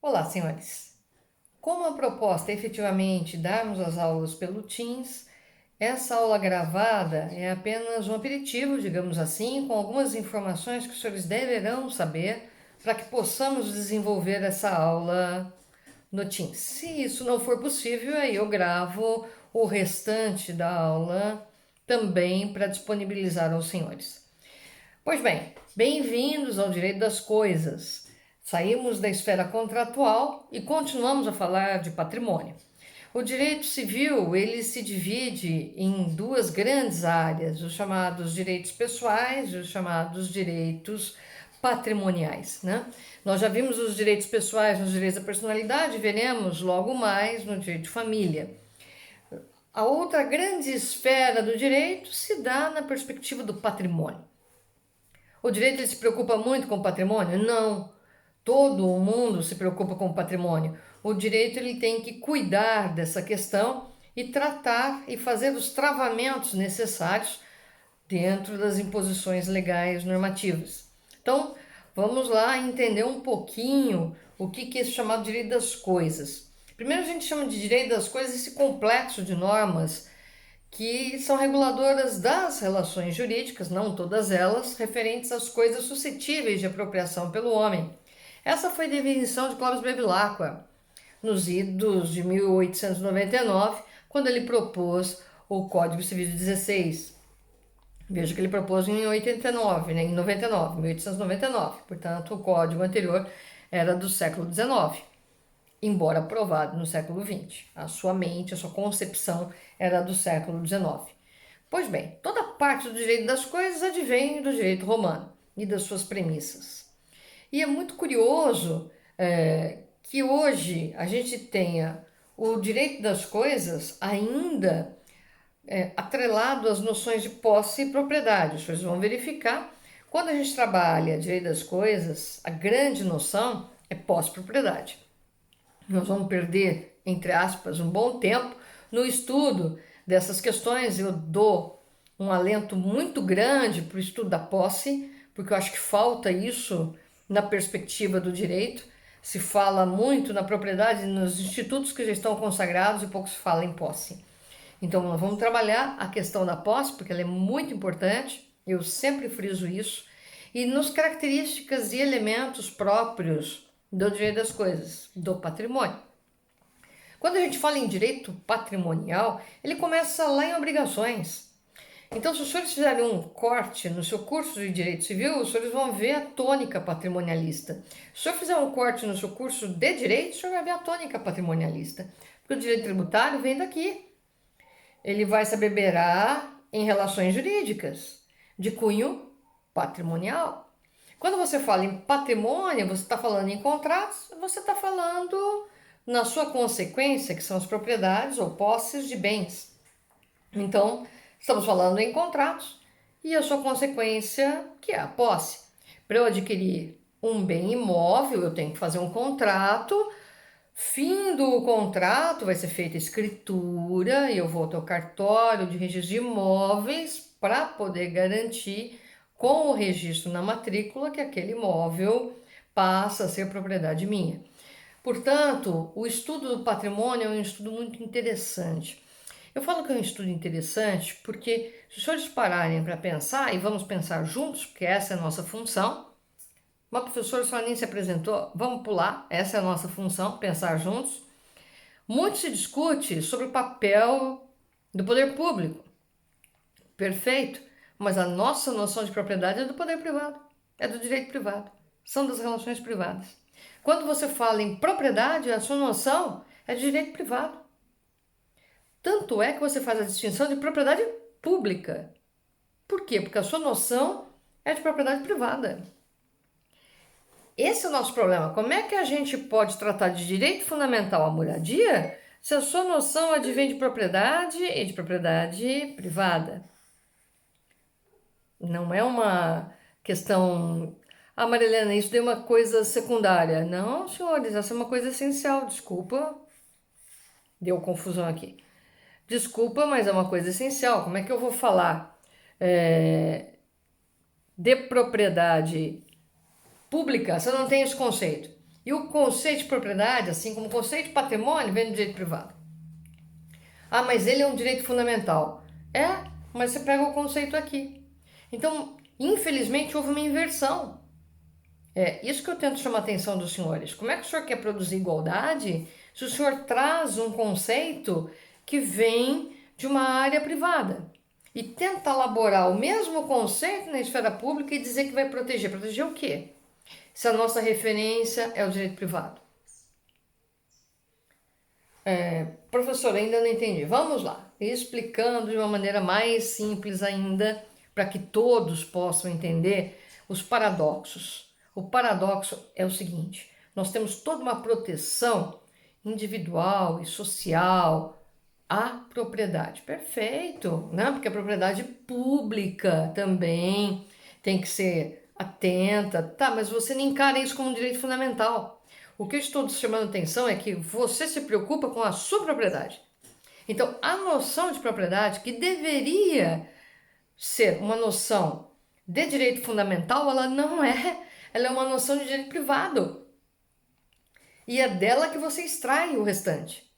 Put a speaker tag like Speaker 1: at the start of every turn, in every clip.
Speaker 1: Olá, senhores. Como a proposta é efetivamente darmos as aulas pelo Teams, essa aula gravada é apenas um aperitivo, digamos assim, com algumas informações que os senhores deverão saber para que possamos desenvolver essa aula no Teams. Se isso não for possível, aí eu gravo o restante da aula também para disponibilizar aos senhores. Pois bem, bem-vindos ao Direito das Coisas. Saímos da esfera contratual e continuamos a falar de patrimônio. O direito civil, ele se divide em duas grandes áreas, os chamados direitos pessoais e os chamados direitos patrimoniais, né? Nós já vimos os direitos pessoais nos direitos da personalidade, veremos logo mais no direito de família. A outra grande esfera do direito se dá na perspectiva do patrimônio. O direito ele se preocupa muito com o patrimônio? Não. Todo mundo se preocupa com o patrimônio. O direito ele tem que cuidar dessa questão e tratar e fazer os travamentos necessários dentro das imposições legais normativas. Então, vamos lá entender um pouquinho o que é esse chamado direito das coisas. Primeiro a gente chama de direito das coisas esse complexo de normas que são reguladoras das relações jurídicas, não todas elas, referentes às coisas suscetíveis de apropriação pelo homem. Essa foi a definição de Clóvis Bevilacqua, nos idos de 1899, quando ele propôs o Código Civil de 16. Veja que ele propôs em 89, né, em 99, 1899. Portanto, o código anterior era do século XIX, embora aprovado no século XX. A sua mente, a sua concepção era do século XIX. Pois bem, toda parte do direito das coisas advém do direito romano e das suas premissas. E é muito curioso que hoje a gente tenha o direito das coisas ainda atrelado às noções de posse e propriedade. Vocês vão verificar, quando a gente trabalha direito das coisas, a grande noção é posse e propriedade. Nós vamos perder, entre aspas, um bom tempo no estudo dessas questões. Eu dou um alento muito grande para o estudo da posse, porque eu acho que falta isso na perspectiva do direito. Se fala muito na propriedade, nos institutos que já estão consagrados e pouco se fala em posse. Então, nós vamos trabalhar a questão da posse, porque ela é muito importante, eu sempre friso isso, e nos características e elementos próprios do direito das coisas, do patrimônio. Quando a gente fala em direito patrimonial, ele começa lá em obrigações. Então, se os senhores fizerem um corte no seu curso de Direito Civil, os senhores vão ver a tônica patrimonialista. Se o senhor fizer um corte no seu curso de Direito, o senhor vai ver a tônica patrimonialista. Porque o direito tributário vem daqui. Ele vai se abeberar em relações jurídicas, de cunho patrimonial. Quando você fala em patrimônio, você está falando em contratos, você está falando na sua consequência, que são as propriedades ou posses de bens. Então, estamos falando em contratos e a sua consequência, que é a posse. Para eu adquirir um bem imóvel, eu tenho que fazer um contrato. Fim do contrato, vai ser feita a escritura e eu vou ao cartório de registro de imóveis para poder garantir com o registro na matrícula que aquele imóvel passa a ser propriedade minha. Portanto, o estudo do patrimônio é um estudo muito interessante. Eu falo que é um estudo interessante porque, se os senhores pararem para pensar, e vamos pensar juntos, porque essa é a nossa função. Uma professora só nem se apresentou, vamos pular, essa é a nossa função, pensar juntos. Muito se discute sobre o papel do poder público. Perfeito, mas a nossa noção de propriedade é do poder privado, é do direito privado, são das relações privadas. Quando você fala em propriedade, a sua noção é de direito privado. Tanto é que você faz a distinção de propriedade pública. Por quê? Porque a sua noção é de propriedade privada. Esse é o nosso problema. Como é que a gente pode tratar de direito fundamental à moradia se a sua noção advém de propriedade e de propriedade privada? Não é uma questão... Ah, Marilena, isso é uma coisa secundária. Não, senhores, essa é uma coisa essencial. Desculpa, deu confusão aqui. Desculpa, mas é uma coisa essencial. Como é que eu vou falar de propriedade pública se eu não tenho esse conceito? E o conceito de propriedade, assim como o conceito de patrimônio, vem do direito privado. Ah, mas ele é um direito fundamental. É, mas você pega o conceito aqui. Então, infelizmente, houve uma inversão. É isso que eu tento chamar a atenção dos senhores. Como é que o senhor quer produzir igualdade se o senhor traz um conceito que vem de uma área privada? E tenta elaborar o mesmo conceito na esfera pública e dizer que vai proteger. Proteger o quê? Se a nossa referência é o direito privado. Professor, ainda não entendi. Vamos lá. Explicando de uma maneira mais simples ainda, para que todos possam entender os paradoxos. O paradoxo é o seguinte: nós temos toda uma proteção individual e social à propriedade. Perfeito, né? Porque a propriedade pública também tem que ser atenta. Tá, mas você não encara isso como um direito fundamental. O que eu estou chamando atenção é que você se preocupa com a sua propriedade. Então, a noção de propriedade, que deveria ser uma noção de direito fundamental, ela não é. Ela é uma noção de direito privado. E é dela que você extrai o restante.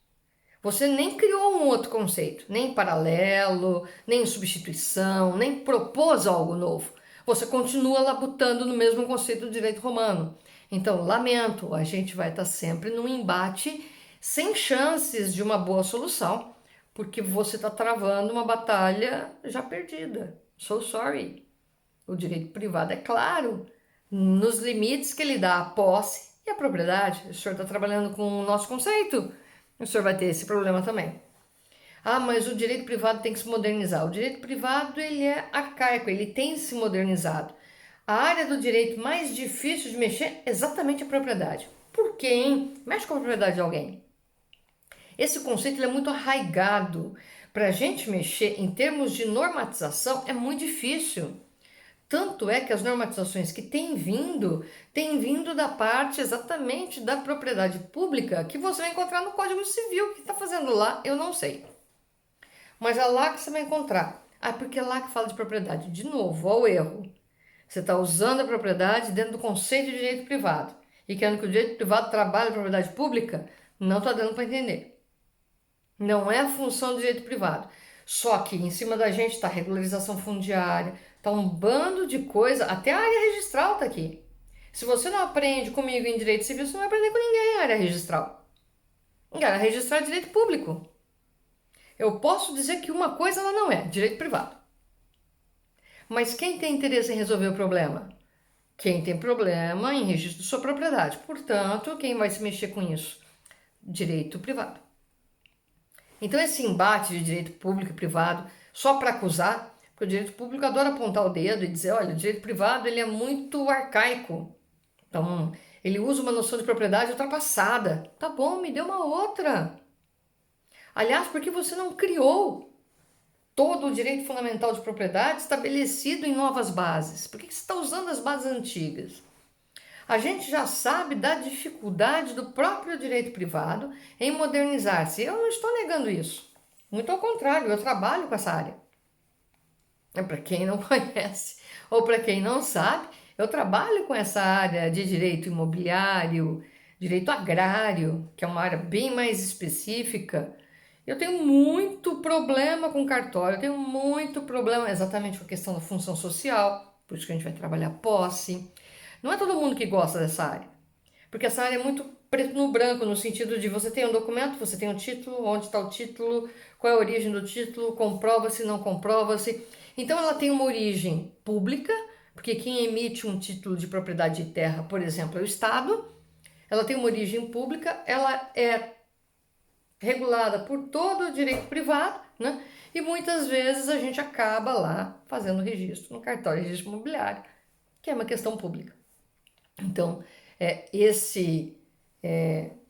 Speaker 1: Você nem criou um outro conceito, nem paralelo, nem substituição, nem propôs algo novo. Você continua labutando no mesmo conceito do direito romano. Então, lamento, a gente vai estar sempre num embate sem chances de uma boa solução, porque você está travando uma batalha já perdida. So sorry. O direito privado é claro, nos limites que ele dá à posse e à propriedade. O senhor está trabalhando com o nosso conceito, o senhor vai ter esse problema também. Ah, mas o direito privado tem que se modernizar. O direito privado ele é arcaico, ele tem se modernizado. A área do direito mais difícil de mexer é exatamente a propriedade. Por quê, hein? Mexe com a propriedade de alguém. Esse conceito é muito arraigado. Para a gente mexer em termos de normatização é muito difícil. Tanto é que as normatizações que têm vindo da parte exatamente da propriedade pública que você vai encontrar no Código Civil. O que está fazendo lá, eu não sei. Mas é lá que você vai encontrar. Ah, porque é lá que fala de propriedade. De novo, olha o erro. Você está usando a propriedade dentro do conceito de direito privado. E querendo que o direito privado trabalhe a propriedade pública, não está dando para entender. Não é a função do direito privado. Só que em cima da gente está regularização fundiária, está um bando de coisa, até a área registral está aqui. Se você não aprende comigo em direito civil, você não vai aprender com ninguém em área registral. Em área registral é direito público. Eu posso dizer que uma coisa ela não é, direito privado. Mas quem tem interesse em resolver o problema? Quem tem problema em registro de sua propriedade. Portanto, quem vai se mexer com isso? Direito privado. Então, esse embate de direito público e privado, só para acusar, porque o direito público adora apontar o dedo e dizer, olha, o direito privado ele é muito arcaico. Então, ele usa uma noção de propriedade ultrapassada. Tá bom, me dê uma outra. Aliás, por que você não criou todo o direito fundamental de propriedade estabelecido em novas bases? Por que você está usando as bases antigas? A gente já sabe da dificuldade do próprio direito privado em modernizar-se. Eu não estou negando isso. Muito ao contrário, eu trabalho com essa área. Para quem não conhece ou para quem não sabe, eu trabalho com essa área de direito imobiliário, direito agrário, que é uma área bem mais específica. Eu tenho muito problema com cartório, eu tenho muito problema exatamente com a questão da função social, por isso que a gente vai trabalhar posse. Não é todo mundo que gosta dessa área, porque essa área é muito preto no branco, no sentido de você tem um documento, você tem um título, onde está o título, qual é a origem do título, comprova-se, não comprova-se. Então ela tem uma origem pública, porque quem emite um título de propriedade de terra, por exemplo, é o Estado. Ela tem uma origem pública, ela é regulada por todo o direito privado, né? E muitas vezes a gente acaba lá fazendo registro no cartório de registro imobiliário, que é uma questão pública. Então,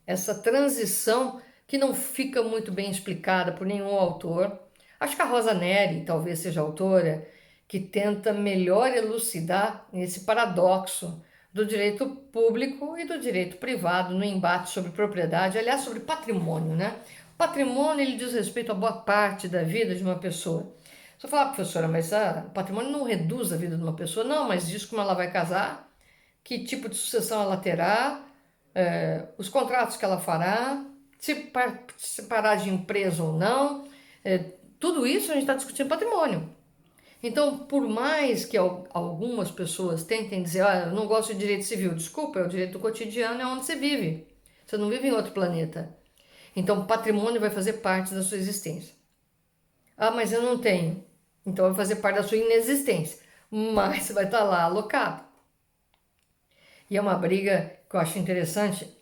Speaker 1: essa transição que não fica muito bem explicada por nenhum autor. Acho que a Rosa Neri talvez seja a autora que tenta melhor elucidar esse paradoxo do direito público e do direito privado no embate sobre propriedade, aliás, sobre patrimônio, né? O patrimônio ele diz respeito a boa parte da vida de uma pessoa. Você fala, professora, mas o patrimônio não reduz a vida de uma pessoa? Não, mas diz como ela vai casar, que tipo de sucessão ela terá, os contratos que ela fará, se parar de empresa ou não, tudo isso a gente está discutindo patrimônio. Então, por mais que algumas pessoas tentem dizer, eu não gosto de direito civil, desculpa, é o direito do cotidiano, é onde você vive. Você não vive em outro planeta. Então, patrimônio vai fazer parte da sua existência. Ah, mas eu não tenho. Então, vai fazer parte da sua inexistência. Mas você vai estar lá alocado. E é uma briga que eu acho interessante,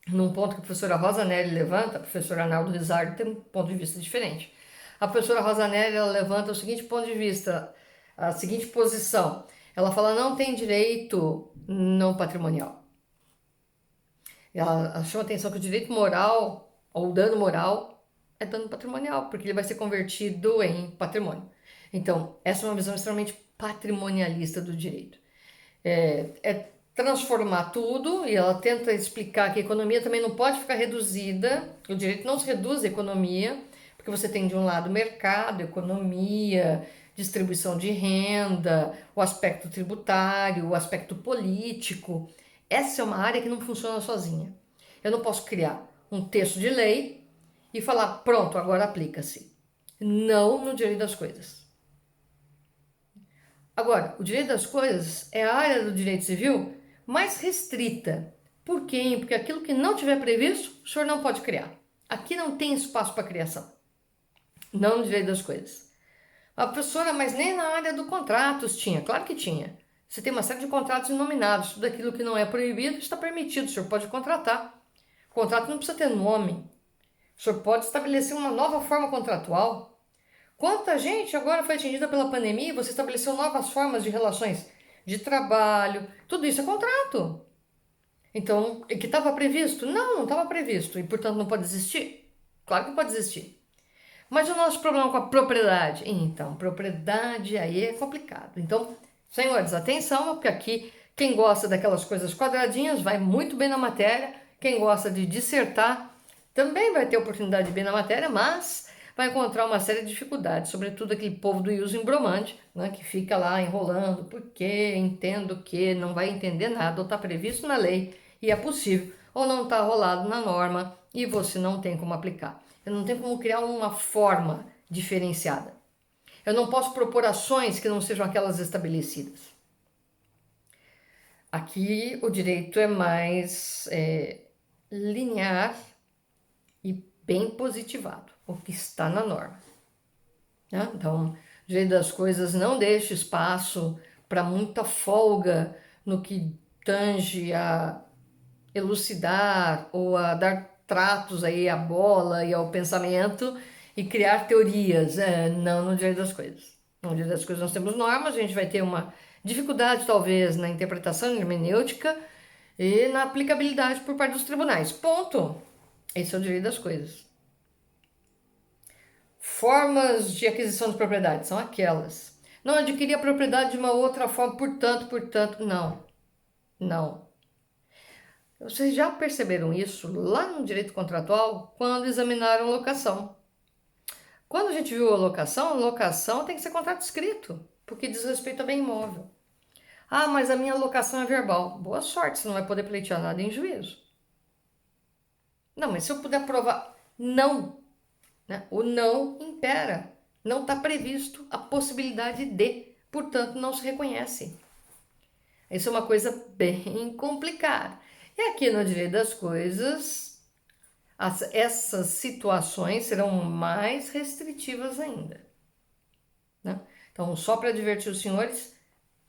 Speaker 1: num ponto que a professora Rosa Nelly levanta, a professora Arnaldo Rizardo tem um ponto de vista diferente. A professora Rosa Nelly, ela levanta o seguinte ponto de vista, a seguinte posição. Ela fala, não tem direito não patrimonial. Ela chama atenção que o direito moral, ou dano moral, é dano patrimonial, porque ele vai ser convertido em patrimônio. Então, essa é uma visão extremamente patrimonialista do direito. É transformar tudo, e ela tenta explicar que a economia também não pode ficar reduzida, o direito não se reduz à economia, porque você tem de um lado mercado, economia, distribuição de renda, o aspecto tributário, o aspecto político. Essa é uma área que não funciona sozinha. Eu não posso criar um texto de lei e falar, pronto, agora aplica-se. Não no direito das coisas. Agora, o direito das coisas é a área do direito civil mais restrita. Por quê? Porque aquilo que não tiver previsto, o senhor não pode criar. Aqui não tem espaço para criação. Não no direito das coisas. A professora, mas nem na área do contratos tinha. Claro que tinha. Você tem uma série de contratos inominados. Tudo aquilo que não é proibido está permitido. O senhor pode contratar. O contrato não precisa ter nome. O senhor pode estabelecer uma nova forma contratual. Quanta gente agora foi atingida pela pandemia e você estabeleceu novas formas de relações de trabalho. Tudo isso é contrato. Então, que estava previsto? Não estava previsto. E, portanto, não pode existir? Claro que pode existir. Mas o nosso problema com a propriedade? Então, propriedade aí é complicado. Então, senhores, atenção, porque aqui quem gosta daquelas coisas quadradinhas vai muito bem na matéria. Quem gosta de dissertar também vai ter oportunidade de bem na matéria, mas vai encontrar uma série de dificuldades, sobretudo aquele povo do ius imbromante, né, que fica lá enrolando, porque entendo que não vai entender nada, ou está previsto na lei e é possível, ou não está rolado na norma e você não tem como aplicar. Eu não tenho como criar uma forma diferenciada. Eu não posso propor ações que não sejam aquelas estabelecidas. Aqui o direito é mais linear e bem positivado, o que está na norma. Né? Então, o direito das coisas não deixa espaço para muita folga no que tange a elucidar ou a dar tratos aí à bola e ao pensamento e criar teorias, não no direito das coisas. No direito das coisas nós temos normas, a gente vai ter uma dificuldade talvez na interpretação hermenêutica e na aplicabilidade por parte dos tribunais. Ponto. Esse é o direito das coisas. Formas de aquisição de propriedade são aquelas. Não adquirir a propriedade de uma outra forma, portanto, não. Não. Vocês já perceberam isso lá no direito contratual quando examinaram locação. Quando a gente viu a locação tem que ser contrato escrito, porque diz respeito a bem imóvel. Ah, mas a minha locação é verbal. Boa sorte, você não vai poder pleitear nada em juízo. Não, mas se eu puder provar não, né? O não impera. Não está previsto a possibilidade de, portanto, não se reconhece. Isso é uma coisa bem complicada. E aqui no direito das coisas, essas situações serão mais restritivas ainda. Né? Então, só para advertir os senhores,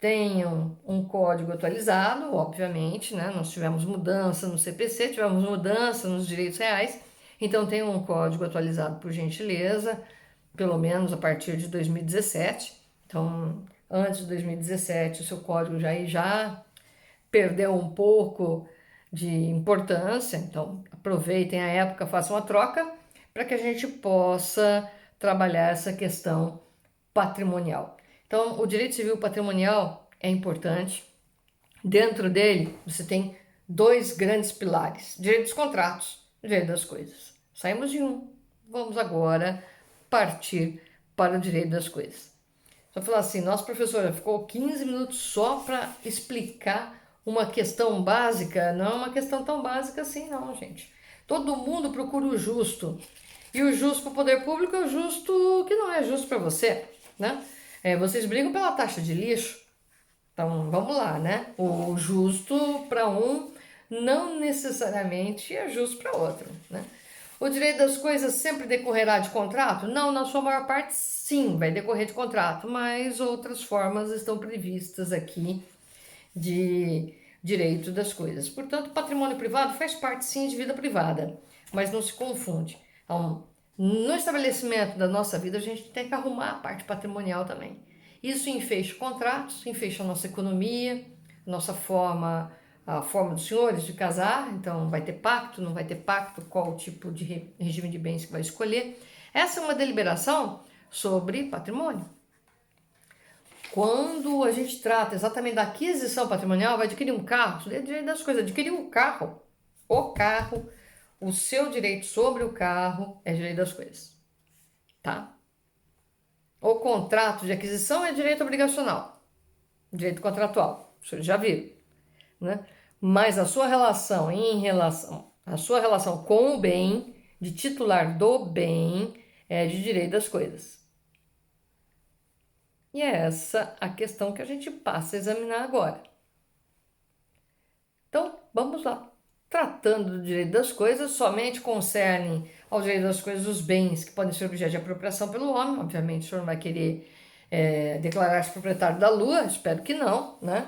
Speaker 1: tenham um código atualizado, obviamente, né? Nós tivemos mudança no CPC, tivemos mudança nos direitos reais, então tenham um código atualizado por gentileza, pelo menos a partir de 2017. Então, antes de 2017, o seu código já perdeu um pouco de importância, então aproveitem a época, façam a troca para que a gente possa trabalhar essa questão patrimonial. Então, o direito civil patrimonial é importante. Dentro dele, você tem dois grandes pilares: direito dos contratos e direito das coisas. Saímos de um, vamos agora partir para o direito das coisas. Só falar assim, nossa professora ficou 15 minutos só para explicar uma questão básica, não é uma questão tão básica assim, não, gente. Todo mundo procura o justo. E o justo para o poder público é o justo que não é justo para você, né? Vocês brigam pela taxa de lixo. Então, vamos lá, né? O justo para um não necessariamente é justo para outro, né? O direito das coisas sempre decorrerá de contrato? Não, na sua maior parte, sim, vai decorrer de contrato, mas outras formas estão previstas aqui de direito das coisas. Portanto, patrimônio privado faz parte, sim, de vida privada, mas não se confunde. Então, no estabelecimento da nossa vida, a gente tem que arrumar a parte patrimonial também. Isso enfeixa contratos, enfeixa a nossa economia, nossa forma, a forma dos senhores de casar, então vai ter pacto, não vai ter pacto, qual o tipo de regime de bens que vai escolher. Essa é uma deliberação sobre patrimônio. Quando a gente trata exatamente da aquisição patrimonial, vai adquirir um carro, é direito das coisas, adquirir um carro, o seu direito sobre o carro é direito das coisas, tá? O contrato de aquisição é direito obrigacional, direito contratual, vocês já viram, né? Mas a sua relação com o bem, de titular do bem, é de direito das coisas. E é essa a questão que a gente passa a examinar agora. Então, vamos lá. Tratando do direito das coisas, somente concerne ao direito das coisas os bens que podem ser objeto de apropriação pelo homem. Obviamente, o senhor não vai querer declarar-se proprietário da Lua, espero que não, né?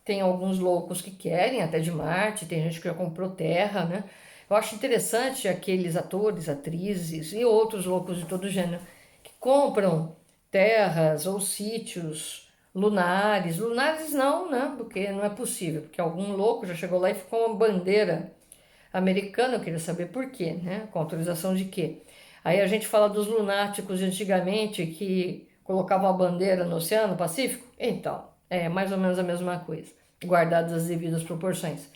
Speaker 1: Tem alguns loucos que querem, até de Marte, tem gente que já comprou terra, né? Eu acho interessante aqueles atores, atrizes e outros loucos de todo gênero que compram terras ou sítios lunares. Lunares não, né? Porque não é possível, porque algum louco já chegou lá e ficou uma bandeira americana, eu queria saber por quê, né? Com autorização de quê? Aí a gente fala dos lunáticos de antigamente que colocavam a bandeira no Oceano Pacífico. Então, é mais ou menos a mesma coisa, guardadas as devidas proporções.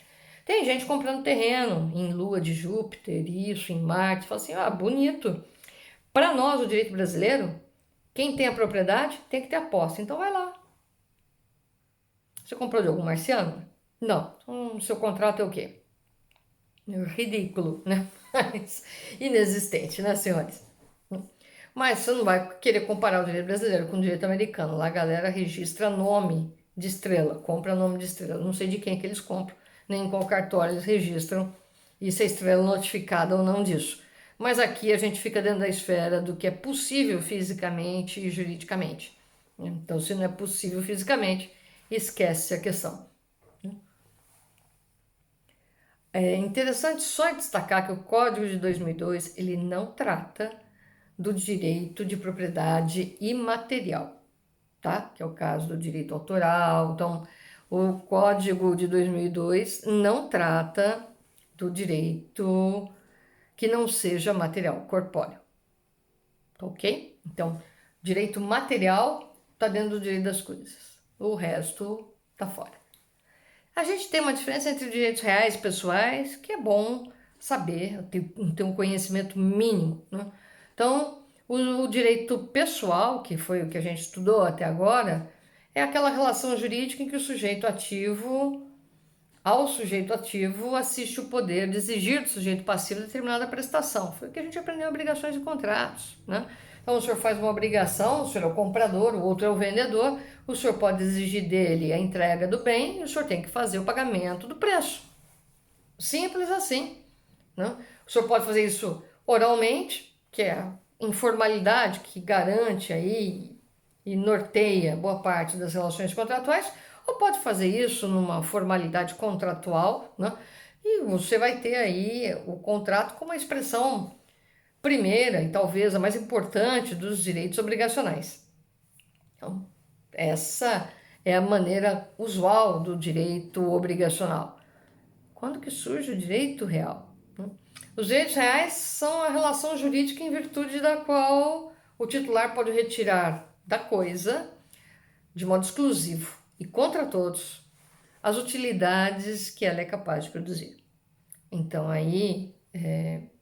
Speaker 1: Tem gente comprando terreno em Lua de Júpiter, isso, em Marte, fala assim, ah, bonito. Para nós, o direito brasileiro, quem tem a propriedade tem que ter a posse, então vai lá. Você comprou de algum marciano? Não. Então, seu contrato é o quê? Ridículo, né? Mas inexistente, né, senhores? Mas você não vai querer comparar o direito brasileiro com o direito americano. Lá a galera registra nome de estrela, compra nome de estrela. Não sei de quem é que eles compram, nem em qual cartório eles registram e se a estrela é notificada ou não disso. Mas aqui a gente fica dentro da esfera do que é possível fisicamente e juridicamente. Então, se não é possível fisicamente, esquece a questão. É interessante só destacar que o Código de 2002 ele não trata do direito de propriedade imaterial, tá? Que é o caso do direito autoral. Então, o Código de 2002 não trata do direito que não seja material, corpóreo, ok? Então, direito material está dentro do direito das coisas, o resto está fora. A gente tem uma diferença entre direitos reais e pessoais, que é bom saber, ter um conhecimento mínimo, né? Então, o direito pessoal, que foi o que a gente estudou até agora, é aquela relação jurídica em que ao sujeito ativo, assiste o poder de exigir do sujeito passivo determinada prestação. Foi o que a gente aprendeu em obrigações e contratos, né? Então, o senhor faz uma obrigação, o senhor é o comprador, o outro é o vendedor, o senhor pode exigir dele a entrega do bem e o senhor tem que fazer o pagamento do preço. Simples assim, né? O senhor pode fazer isso oralmente, que é a informalidade que garante aí e norteia boa parte das relações contratuais, ou pode fazer isso numa formalidade contratual, né? E você vai ter aí o contrato como a expressão primeira e talvez a mais importante dos direitos obrigacionais. Então, essa é a maneira usual do direito obrigacional. Quando que surge o direito real? Os direitos reais são a relação jurídica em virtude da qual o titular pode retirar da coisa, de modo exclusivo e contra todos, as utilidades que ela é capaz de produzir. Então, aí,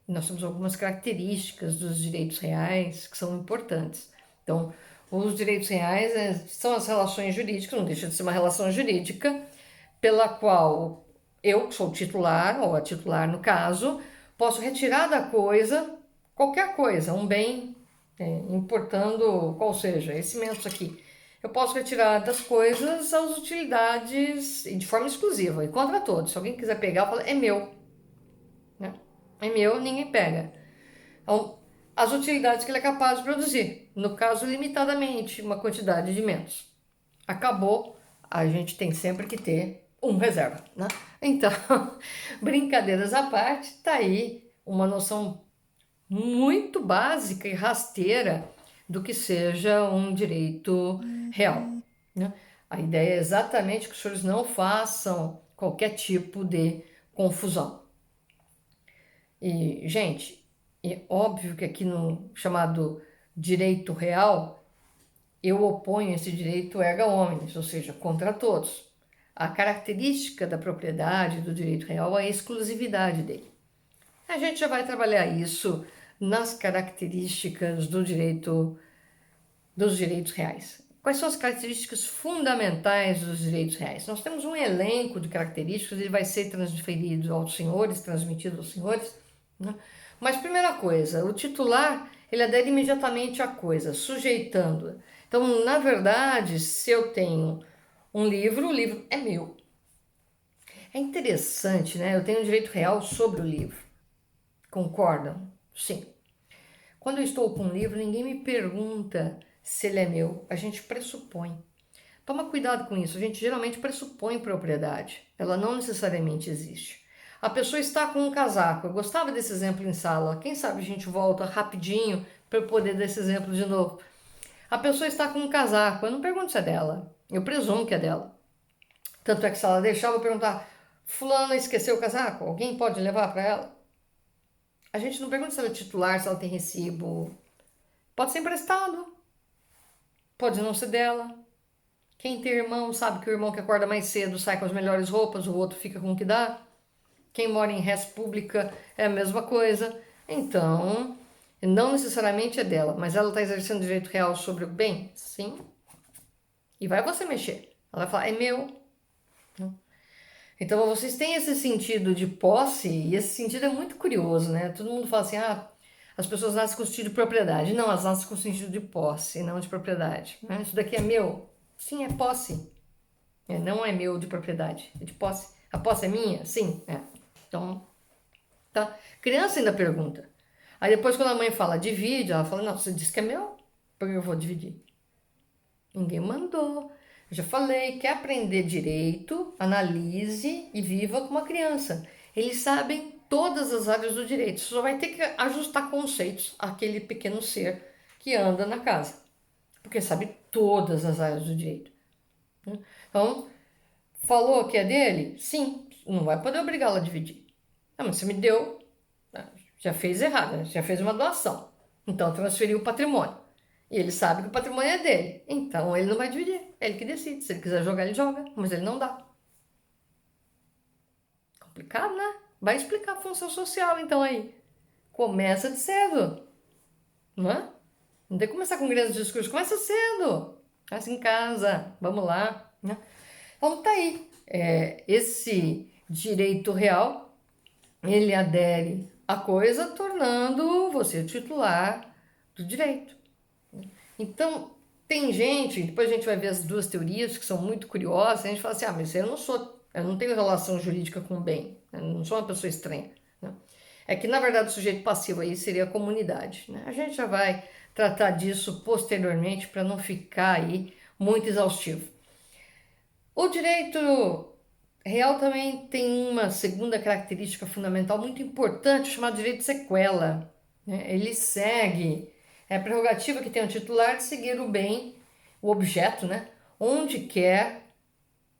Speaker 1: nós temos algumas características dos direitos reais que são importantes. Então, os direitos reais são as relações jurídicas, não deixa de ser uma relação jurídica, pela qual eu, que sou o titular, ou a titular no caso, posso retirar da coisa qualquer coisa, um bem, importando qual seja, esse menso aqui. Eu posso retirar das coisas as utilidades de forma exclusiva e contra todos. Se alguém quiser pegar, eu falo, é meu, né? É meu, ninguém pega. Então, as utilidades que ele é capaz de produzir, no caso, limitadamente, uma quantidade de menos. Acabou, a gente tem sempre que ter um reserva, né? Então, brincadeiras à parte, tá aí uma noção muito básica e rasteira do que seja um direito real, né? A ideia é exatamente que os senhores não façam qualquer tipo de confusão. E, gente, é óbvio que aqui no chamado direito real, eu oponho esse direito erga omnes, ou seja, contra todos. A característica da propriedade do direito real é a exclusividade dele. A gente já vai trabalhar isso nas características dos direitos reais. Quais são as características fundamentais dos direitos reais? Nós temos um elenco de características, ele vai ser transferido aos senhores, transmitido aos senhores, né? Mas primeira coisa, o titular, ele adere imediatamente à coisa, sujeitando-a. Então, na verdade, se eu tenho um livro, o livro é meu. É interessante, né? Eu tenho um direito real sobre o livro. Concordam? Sim. Quando eu estou com um livro, ninguém me pergunta se ele é meu. A gente pressupõe. Toma cuidado com isso. A gente geralmente pressupõe propriedade. Ela não necessariamente existe. A pessoa está com um casaco. Eu gostava desse exemplo em sala. Quem sabe a gente volta rapidinho para eu poder dar esse exemplo de novo. A pessoa está com um casaco. Eu não pergunto se é dela. Eu presumo que é dela. Tanto é que se ela deixar, eu vou perguntar: Fulana esqueceu o casaco? Alguém pode levar para ela? A gente não pergunta se ela é titular, se ela tem recibo. Pode ser emprestado. Pode não ser dela. Quem tem irmão sabe que o irmão que acorda mais cedo sai com as melhores roupas, o outro fica com o que dá. Quem mora em res pública é a mesma coisa. Então, não necessariamente é dela, mas ela está exercendo direito real sobre o bem? Sim. E vai você mexer. Ela vai falar, é meu. Então, vocês têm esse sentido de posse, e esse sentido é muito curioso, né? Todo mundo fala assim, as pessoas nascem com sentido de propriedade. Não, elas nascem com sentido de posse, não de propriedade. Né? Isso daqui é meu? Sim, é posse. Não é meu de propriedade, é de posse. A posse é minha? Sim. Então, tá. Criança ainda pergunta. Aí depois quando a mãe fala, divide, ela fala, não, você disse que é meu, por que eu vou dividir? Ninguém mandou. Eu já falei, quer aprender direito, analise e viva como uma criança. Eles sabem todas as áreas do direito. Você só vai ter que ajustar conceitos àquele pequeno ser que anda na casa. Porque sabe todas as áreas do direito. Então, falou que é dele? Sim. Não vai poder obrigá-lo a dividir. Ah, mas você me deu. Já fez errado, né? Já fez uma doação. Então transferiu o patrimônio. E ele sabe que o patrimônio é dele. Então ele não vai dividir. É ele que decide. Se ele quiser jogar, ele joga. Mas ele não dá. Complicado, né? Vai explicar a função social, então aí. Começa de cedo. Não é? Não tem que começar com grandes discursos. Começa cedo. Começa em casa. Vamos lá. Né? Então tá aí. Esse direito real, ele adere à coisa, tornando você o titular do direito. Então, tem gente, depois a gente vai ver as duas teorias que são muito curiosas, a gente fala assim, mas eu não tenho relação jurídica com o bem, eu não sou uma pessoa estranha. Né? É que, na verdade, o sujeito passivo aí seria a comunidade. Né? A gente já vai tratar disso posteriormente para não ficar aí muito exaustivo. O direito real também tem uma segunda característica fundamental muito importante, chamada direito de sequela. Né? Ele segue, é a prerrogativa que tem o titular de seguir o bem, o objeto, né? Onde quer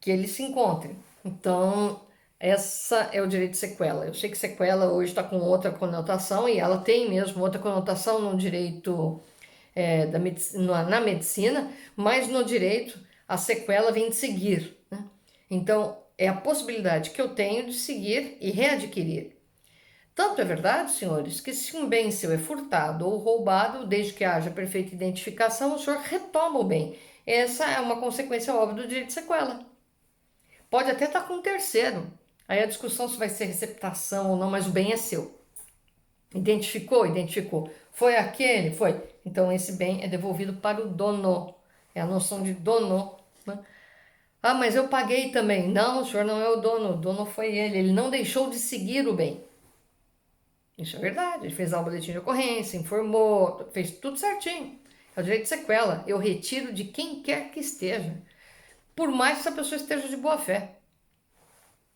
Speaker 1: que ele se encontre. Então, essa é o direito de sequela. Eu sei que sequela hoje está com outra conotação, e ela tem mesmo outra conotação no direito na medicina, mas no direito a sequela vem de seguir. Né? Então, é a possibilidade que eu tenho de seguir e readquirir. Tanto é verdade, senhores, que se um bem seu é furtado ou roubado, desde que haja perfeita identificação, o senhor retoma o bem. Essa é uma consequência óbvia do direito de sequela. Pode até estar com um terceiro. Aí a discussão se vai ser receptação ou não, mas o bem é seu. Identificou? Identificou. Foi aquele? Foi. Então esse bem é devolvido para o dono. É a noção de dono, né? Ah, mas eu paguei também. Não, o senhor não é o dono foi ele. Ele não deixou de seguir o bem. Isso é verdade. Ele fez lá o boletim de ocorrência, informou, fez tudo certinho. É o direito de sequela. Eu retiro de quem quer que esteja, por mais que essa pessoa esteja de boa fé.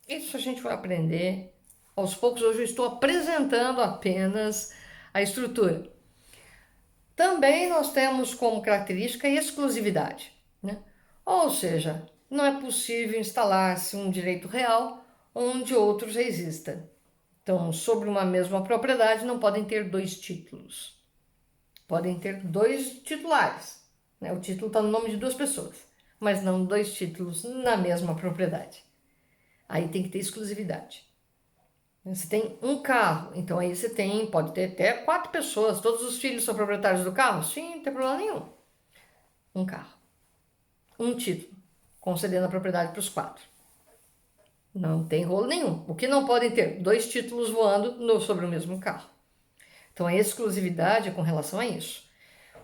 Speaker 1: Isso a gente vai aprender aos poucos. Hoje eu estou apresentando apenas a estrutura. Também nós temos como característica a exclusividade, né? Ou seja, não é possível instalar-se um direito real onde outros existam. Então, sobre uma mesma propriedade não podem ter dois títulos. Podem ter dois titulares, né? O título está no nome de duas pessoas, mas não dois títulos na mesma propriedade. Aí tem que ter exclusividade. Você tem um carro, então aí você pode ter até 4 pessoas, todos os filhos são proprietários do carro? Sim, não tem problema nenhum. Um carro, um título, concedendo a propriedade para os 4. Não tem rolo nenhum. O que não podem ter? 2 títulos voando sobre o mesmo carro. Então a exclusividade é com relação a isso.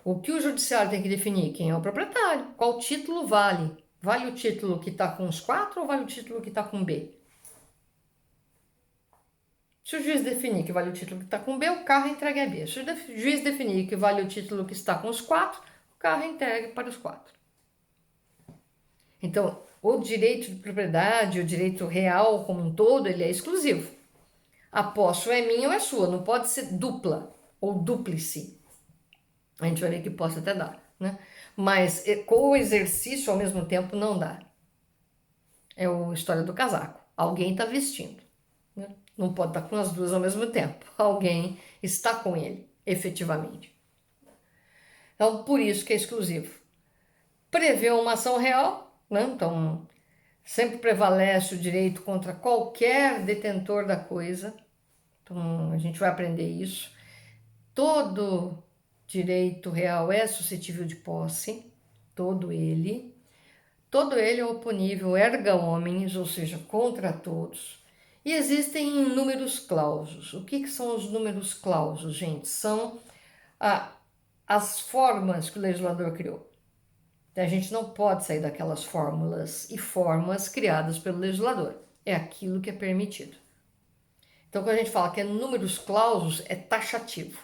Speaker 1: O que o judiciário tem que definir? Quem é o proprietário? Qual título vale? Vale o título que está com os 4 ou vale o título que está com B? Se o juiz definir que vale o título que está com B, o carro é entregue a B. Se o juiz definir que vale o título que está com os 4, o carro é entregue para os 4. Então, o direito de propriedade, o direito real como um todo, ele é exclusivo. A posse ou é minha ou é sua, não pode ser dupla ou dúplice. A gente vai ver que posse até dá, né? Mas com o exercício ao mesmo tempo não dá. É a história do casaco. Alguém está vestindo, né? Não pode estar com as duas ao mesmo tempo. Alguém está com ele, efetivamente. Então, por isso que é exclusivo. Prevê uma ação real, né? Então, sempre prevalece o direito contra qualquer detentor da coisa. Então, a gente vai aprender isso. Todo direito real é suscetível de posse, todo ele. Todo ele é oponível erga omnes, ou seja, contra todos. E existem inúmeros clausos. O que são os números clausos, gente? São as formas que o legislador criou. A gente não pode sair daquelas fórmulas e formas criadas pelo legislador. É aquilo que é permitido. Então, quando a gente fala que é números clausos, é taxativo.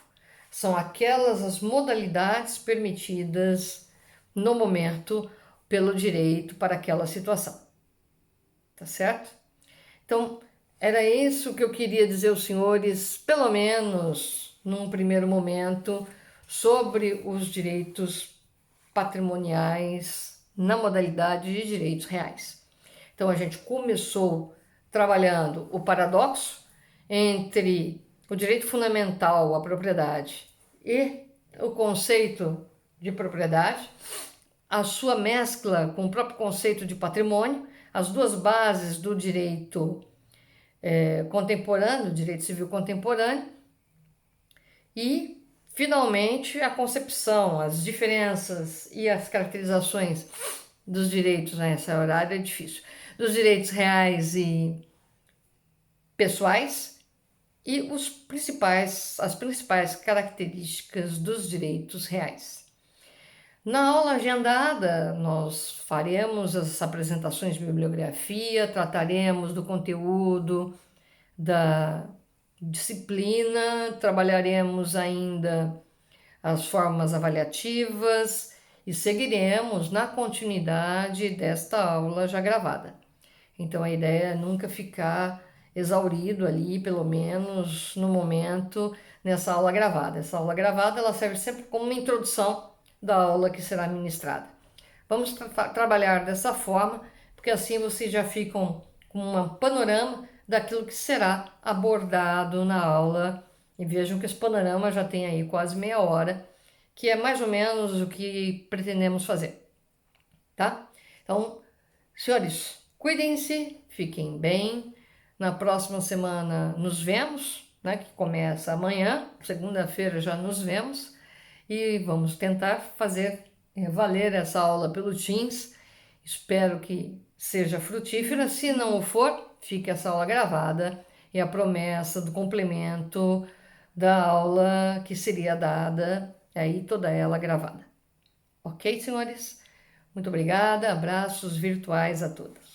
Speaker 1: São aquelas as modalidades permitidas no momento pelo direito para aquela situação. Tá certo? Então, era isso que eu queria dizer aos senhores, pelo menos num primeiro momento, sobre os direitos patrimoniais na modalidade de direitos reais. Então, a gente começou trabalhando o paradoxo entre o direito fundamental à propriedade e o conceito de propriedade, a sua mescla com o próprio conceito de patrimônio, as duas bases do direito contemporâneo, do direito civil contemporâneo, e, finalmente, a concepção, as diferenças e as caracterizações dos direitos, nessa horário é difícil, dos direitos reais e pessoais e as principais características dos direitos reais. Na aula agendada, nós faremos as apresentações de bibliografia, trataremos do conteúdo da disciplina, trabalharemos ainda as formas avaliativas e seguiremos na continuidade desta aula já gravada. Então a ideia é nunca ficar exaurido ali, pelo menos no momento, nessa aula gravada. Essa aula gravada ela serve sempre como uma introdução da aula que será ministrada. Vamos trabalhar dessa forma, porque assim vocês já ficam com um panorama daquilo que será abordado na aula. E vejam que esse panorama já tem aí quase meia hora, que é mais ou menos o que pretendemos fazer, tá? Então, senhores, cuidem-se, fiquem bem. Na próxima semana nos vemos, né, que começa amanhã, segunda-feira já nos vemos. E vamos tentar fazer valer essa aula pelo Teams. Espero que seja frutífera. Se não o for, fique essa aula gravada e a promessa do complemento da aula que seria dada, aí toda ela gravada. Ok, senhores? Muito obrigada, abraços virtuais a todos.